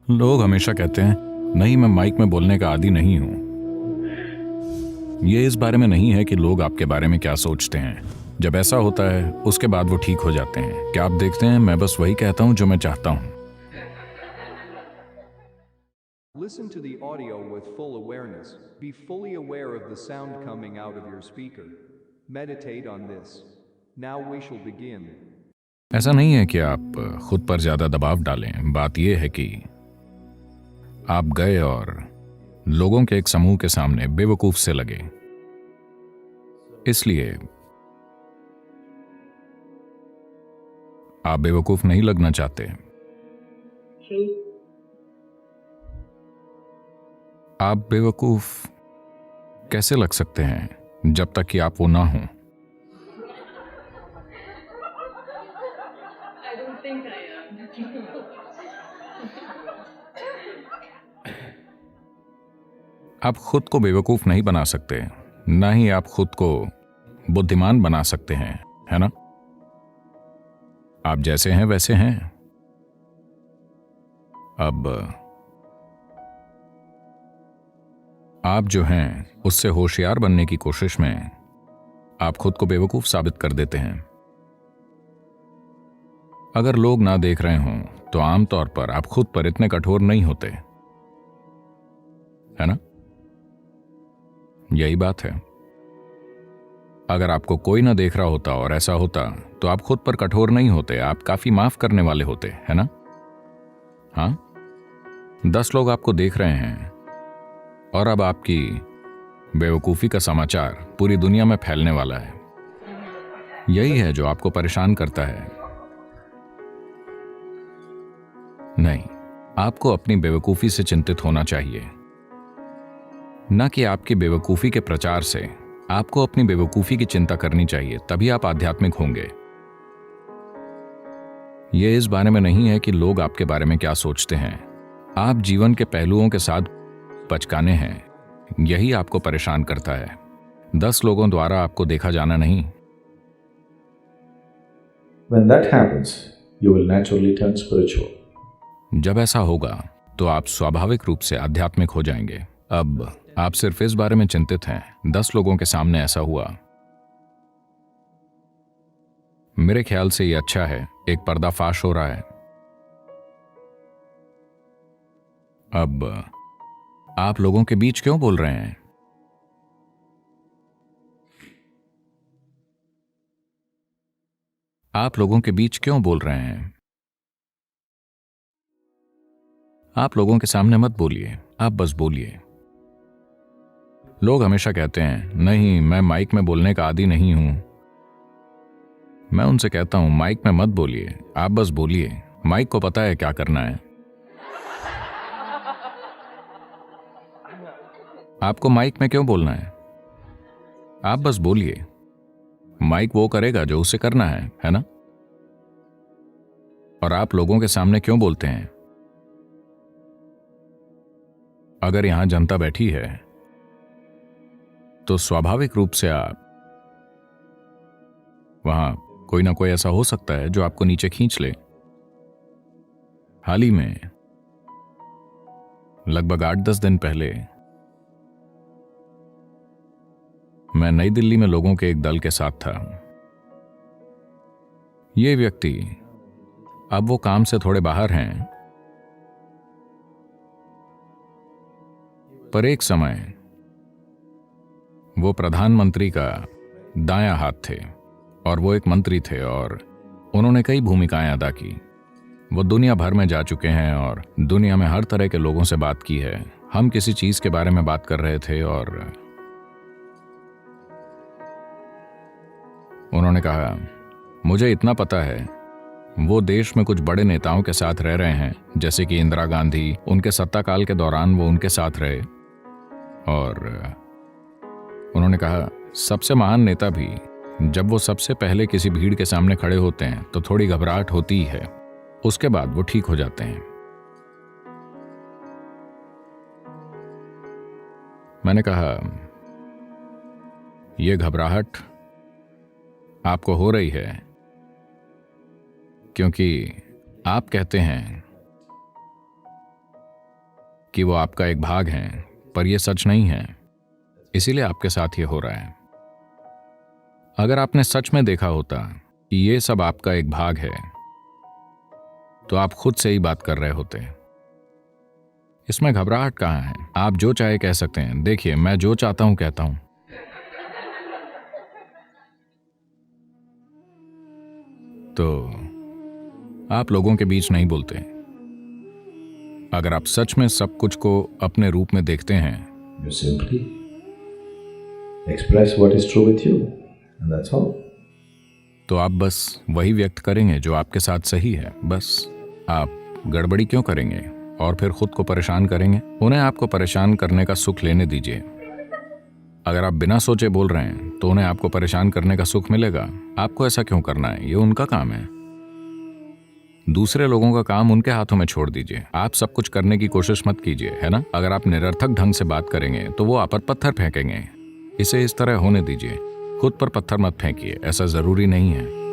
लोग हमेशा कहते हैं, नहीं मैं माइक में बोलने का आदी नहीं हूं। ये इस बारे में नहीं है कि लोग आपके बारे में क्या सोचते हैं। जब ऐसा होता है उसके बाद वो ठीक हो जाते हैं। क्या आप देखते हैं, मैं बस वही कहता हूं जो मैं चाहता हूं। Listen to the audio with full awareness. Be fully aware of the sound coming out of your speaker. Meditate on this. Now we shall begin. ऐसा नहीं है कि आप खुद पर ज्यादा दबाव डालें। बात यह है कि आप गए और लोगों के एक समूह के सामने बेवकूफ से लगे। इसलिए आप बेवकूफ नहीं लगना चाहते। आप बेवकूफ कैसे लग सकते हैं जब तक कि आप वो ना हों। I don't think I am. आप खुद को बेवकूफ नहीं बना सकते, ना ही आप खुद को बुद्धिमान बना सकते हैं, है ना? आप जैसे हैं वैसे हैं। अब आप जो हैं उससे होशियार बनने की कोशिश में आप खुद को बेवकूफ साबित कर देते हैं। अगर लोग ना देख रहे हों तो आमतौर पर आप खुद पर इतने कठोर नहीं होते, है ना? यही बात है। अगर आपको कोई ना देख रहा होता और ऐसा होता तो आप खुद पर कठोर नहीं होते, आप काफी माफ करने वाले होते, है ना? हाँ, 10 लोग आपको देख रहे हैं और अब आपकी बेवकूफी का समाचार पूरी दुनिया में फैलने वाला है। यही है जो आपको परेशान करता है। नहीं, आपको अपनी बेवकूफी से चिंतित होना चाहिए, न कि आपकी बेवकूफी के प्रचार से। आपको अपनी बेवकूफी की चिंता करनी चाहिए, तभी आप आध्यात्मिक होंगे। यह इस बारे में नहीं है कि लोग आपके बारे में क्या सोचते हैं। आप जीवन के पहलुओं के साथ पचकाने हैं, यही आपको परेशान करता है। 10 लोगों द्वारा आपको देखा जाना नहीं। When that happens, you will naturally turn spiritual. जब ऐसा होगा तो आप स्वाभाविक रूप से आध्यात्मिक हो जाएंगे। अब आप सिर्फ इस बारे में चिंतित हैं, 10 लोगों के सामने ऐसा हुआ। मेरे ख्याल से यह अच्छा है, एक पर्दाफाश हो रहा है। अब आप लोगों के बीच क्यों बोल रहे हैं? आप लोगों के बीच क्यों बोल रहे हैं? आप लोगों के सामने मत बोलिए, आप बस बोलिए। लोग हमेशा कहते हैं, नहीं मैं माइक में बोलने का आदी नहीं हूं। मैं उनसे कहता हूं, माइक में मत बोलिए, आप बस बोलिए। माइक को पता है क्या करना है। आपको माइक में क्यों बोलना है? आप बस बोलिए। माइक वो करेगा जो उसे करना है ना? और आप लोगों के सामने क्यों बोलते हैं? अगर यहां जनता बैठी है तो स्वाभाविक रूप से आप वहां कोई ना कोई ऐसा हो सकता है जो आपको नीचे खींच ले। हाल ही में लगभग 8-10 दिन पहले मैं नई दिल्ली में लोगों के एक दल के साथ था। ये व्यक्ति अब वो काम से थोड़े बाहर हैं, पर एक समय वो प्रधानमंत्री का दायां हाथ थे और वो एक मंत्री थे और उन्होंने कई भूमिकाएं अदा की। वो दुनिया भर में जा चुके हैं और दुनिया में हर तरह के लोगों से बात की है। हम किसी चीज के बारे में बात कर रहे थे और उन्होंने कहा, मुझे इतना पता है, वो देश में कुछ बड़े नेताओं के साथ रह रहे हैं, जैसे कि इंदिरा गांधी। उनके सत्ता काल के दौरान वो उनके साथ रहे। और उन्होंने कहा, सबसे महान नेता भी जब वो सबसे पहले किसी भीड़ के सामने खड़े होते हैं तो थोड़ी घबराहट होती ही है, उसके बाद वो ठीक हो जाते हैं। मैंने कहा, यह घबराहट आपको हो रही है क्योंकि आप कहते हैं कि वो आपका एक भाग हैं, पर यह सच नहीं है। इसीलिए आपके साथ ये हो रहा है। अगर आपने सच में देखा होता कि ये सब आपका एक भाग है, तो आप खुद से ही बात कर रहे होते। इसमें घबराहट कहाँ है? आप जो चाहे कह सकते हैं। देखिए, मैं जो चाहता हूं कहता हूं। तो आप लोगों के बीच नहीं बोलते। अगर आप सच में सब कुछ को अपने रूप में देखते हैं, You simply express what is true with you, and that's all. तो आप बस वही व्यक्त करेंगे जो आपके साथ सही है। बस आप गड़बड़ी क्यों करेंगे और फिर खुद को परेशान करेंगे? उन्हें आपको परेशान करने का सुख लेने दीजिए। अगर आप बिना सोचे बोल रहे हैं तो उन्हें आपको परेशान करने का सुख मिलेगा। आपको ऐसा क्यों करना है? ये उनका काम है। दूसरे लोगों का काम उनके हाथों में छोड़ दीजिए। आप सब कुछ करने की कोशिश मत कीजिए, है ना? अगर आप निरर्थक ढंग से बात करेंगे तो वो आप पर पत्थर फेंकेंगे। इसे इस तरह होने दीजिए। खुद पर पत्थर मत फेंकिए, ऐसा जरूरी नहीं है।